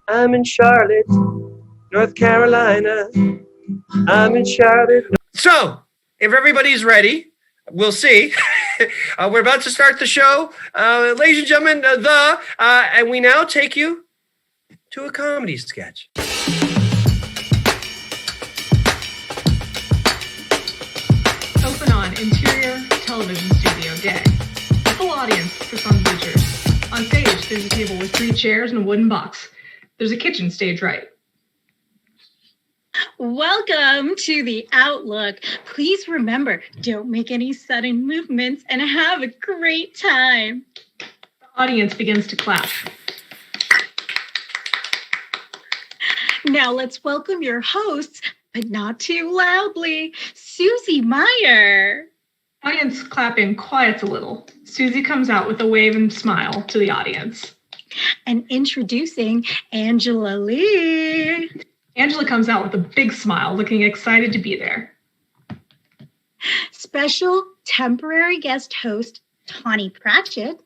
I'm in Charlotte, North Carolina. I'm in Charlotte. So, if everybody's ready, we'll see. We're about to start the show. Ladies and gentlemen, and we now take you to a comedy sketch. Open on interior television studio day. A full audience sits on bleachers. On stage, there's a table with 3 chairs and a wooden box. There's a kitchen stage right. Welcome to the Outlook. Please remember, don't make any sudden movements and have a great time. The audience begins to clap. Now let's welcome your hosts, but not too loudly, Susie Meyer. Audience clapping quiets a little. Susie comes out with a wave and smile to the audience. And introducing Angela Lee. Angela comes out with a big smile, looking excited to be there. Special temporary guest host, Tawny Pratchett.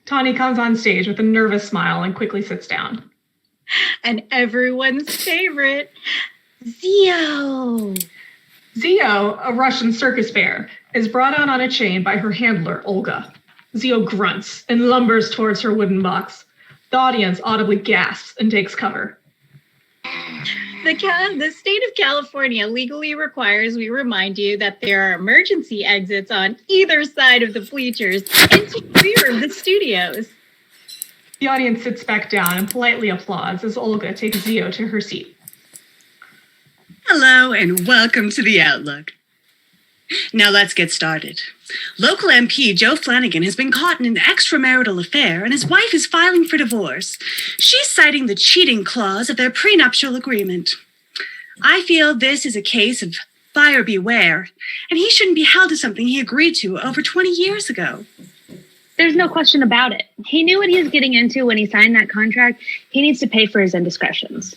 Tawny comes on stage with a nervous smile and quickly sits down. And everyone's favorite, Zio. Zio, a Russian circus bear, is brought out on a chain by her handler, Olga. Zio grunts and lumbers towards her wooden box. The audience audibly gasps and takes cover. The state of California legally requires we remind you that there are emergency exits on either side of the bleachers into the rear of the studios. The audience sits back down and politely applauds as Olga takes Zio to her seat. Hello and welcome to the Outlook. Now let's get started. Local MP Joe Flanagan has been caught in an extramarital affair and his wife is filing for divorce. She's citing the cheating clause of their prenuptial agreement. I feel this is a case of buyer beware, and he shouldn't be held to something he agreed to over 20 years ago. There's no question about it. He knew what he was getting into when he signed that contract. He needs to pay for his indiscretions.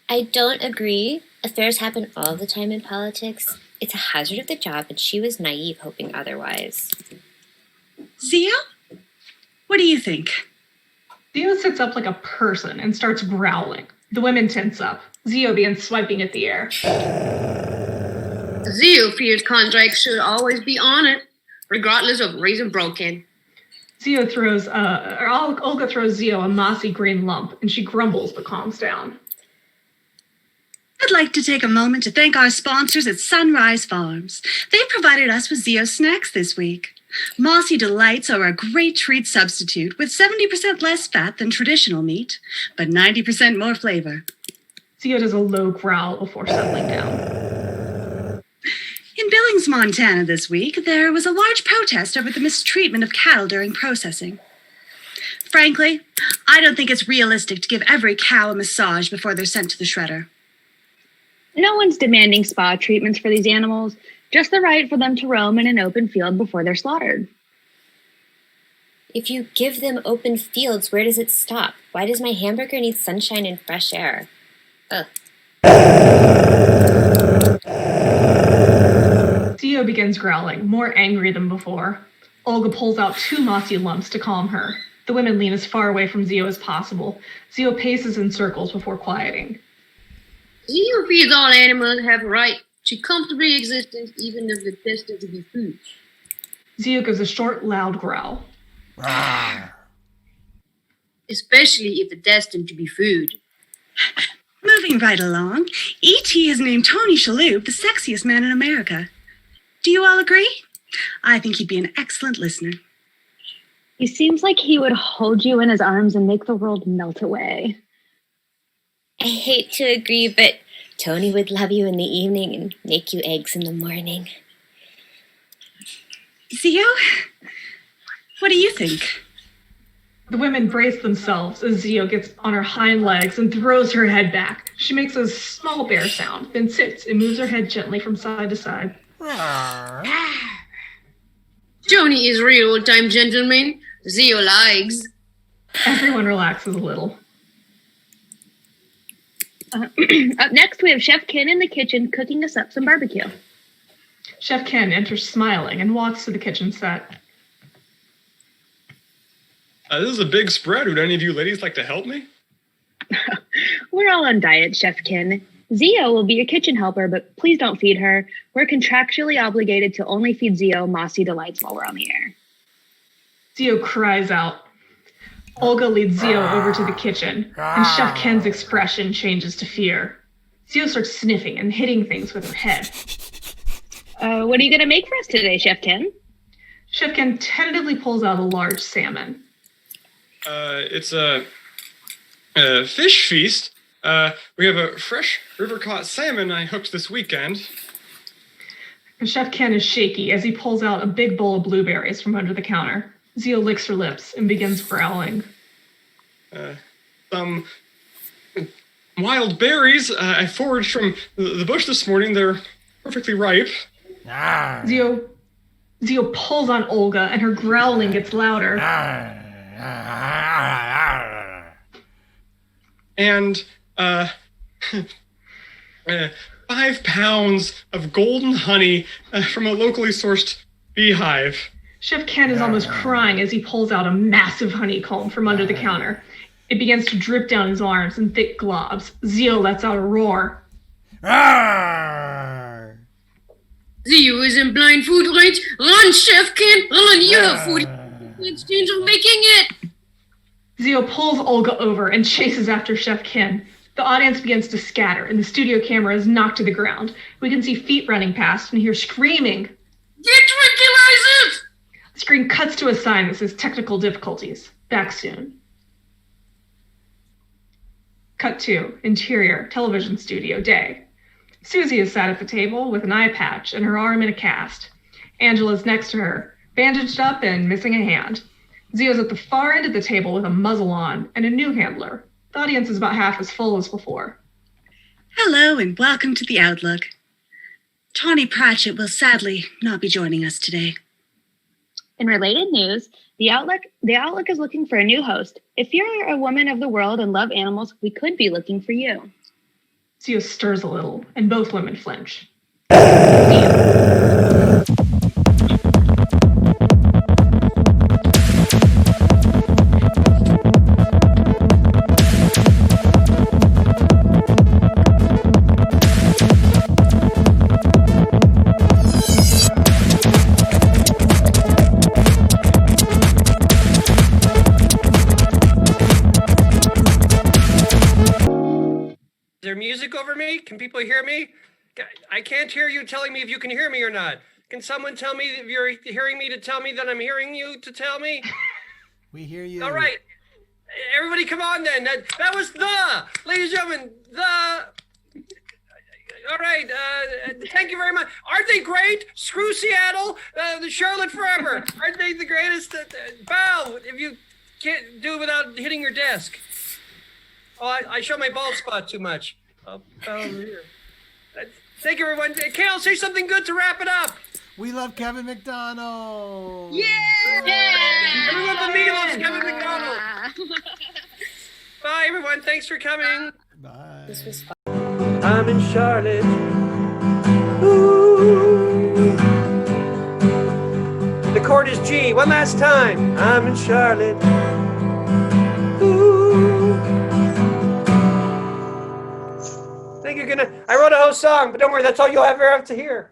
I don't agree. Affairs happen all the time in politics. It's a hazard of the job, and she was naive hoping otherwise. Zio? What do you think? Zio sits up like a person and starts growling. The women tense up. Zio begins swiping at the air. Zio feels contracts should always be honored, regardless of reason broken. Olga throws Zio a mossy green lump, and she grumbles but calms down. I'd like to take a moment to thank our sponsors at Sunrise Farms. They provided us with Zio snacks this week. Mossy Delights are a great treat substitute with 70% less fat than traditional meat, but 90% more flavor. Zio does a low growl before settling down. In Billings, Montana this week, there was a large protest over the mistreatment of cattle during processing. Frankly, I don't think it's realistic to give every cow a massage before they're sent to the shredder. No one's demanding spa treatments for these animals, just the right for them to roam in an open field before they're slaughtered. If you give them open fields, where does it stop? Why does my hamburger need sunshine and fresh air? Ugh. Zio begins growling, more angry than before. Olga pulls out 2 mossy lumps to calm her. The women lean as far away from Zio as possible. Zio paces in circles before quieting. Zio feels all animals have a right to comfortably existence, even if they're destined to be food. Zio gives a short, loud growl. Especially if they're destined to be food. Moving right along, E.T. has named Tony Shalhoub the sexiest man in America. Do you all agree? I think he'd be an excellent listener. He seems like he would hold you in his arms and make the world melt away. I hate to agree, but Tony would love you in the evening and make you eggs in the morning. Zio, what do you think? The women brace themselves as Zio gets on her hind legs and throws her head back. She makes a small bear sound, then sits and moves her head gently from side to side. Tony is real old-time gentleman. Zio likes. Everyone relaxes a little. Up next, we have Chef Ken in the kitchen cooking us up some barbecue. Chef Ken enters smiling and walks to the kitchen set. This is a big spread. Would any of you ladies like to help me? We're all on diet, Chef Ken. Zio will be your kitchen helper, but please don't feed her. We're contractually obligated to only feed Zio Mossy Delights while we're on the air. Zio cries out. Olga leads Zio over to the kitchen, and Chef Ken's expression changes to fear. Zio starts sniffing and hitting things with her head. What are you going to make for us today, Chef Ken? Chef Ken tentatively pulls out a large salmon. It's a fish feast. We have a fresh river-caught salmon I hooked this weekend. And Chef Ken is shaky as he pulls out a big bowl of blueberries from under the counter. Zio licks her lips and begins growling. Some wild berries I foraged from the bush this morning. They're perfectly ripe. Zio pulls on Olga, and her growling gets louder. And 5 pounds of golden honey from a locally sourced beehive. Chef Ken is almost crying as he pulls out a massive honeycomb from under the counter. It begins to drip down his arms in thick globs. Zio lets out a roar. Zio is in blind food range. Run, Chef Ken, run! You have food exchange of making it. Zio pulls Olga over and chases after Chef Ken. The audience begins to scatter, and the studio camera is knocked to the ground. We can see feet running past and hear screaming. Get tranquilizers! The screen cuts to a sign that says technical difficulties. Back soon. Cut to interior television studio day. Susie is sat at the table with an eye patch and her arm in a cast. Angela's next to her, bandaged up and missing a hand. Zio's at the far end of the table with a muzzle on and a new handler. The audience is about half as full as before. Hello and welcome to The Outlook. Tawny Pratchett will sadly not be joining us today. In related news, The Outlook is looking for a new host. If you're a woman of the world and love animals, we could be looking for you. Zio stirs a little, and both women flinch. Is there music over me? Can people hear me? I can't hear you telling me if you can hear me or not. Can someone tell me if you're hearing me to tell me that I'm hearing you to tell me? We hear you. All right. Everybody come on then. That was ladies and gentlemen, all right. Thank you very much. Aren't they great? Screw Seattle. The Charlotte forever. Aren't they the greatest? Bow if you can't do it without hitting your desk. Oh, I show my bald spot too much. I'll bow over here. Thank you, everyone. Kale, say something good to wrap it up. We love Kevin McDonald. Yeah! Everyone but me loves Kevin McDonald. Bye, everyone. Thanks for coming. Bye. This was fun. I'm in Charlotte. Ooh. The chord is G. One last time. I'm in Charlotte. Ooh. I think you're gonna. I wrote a whole song, but don't worry. That's all you'll ever have to hear.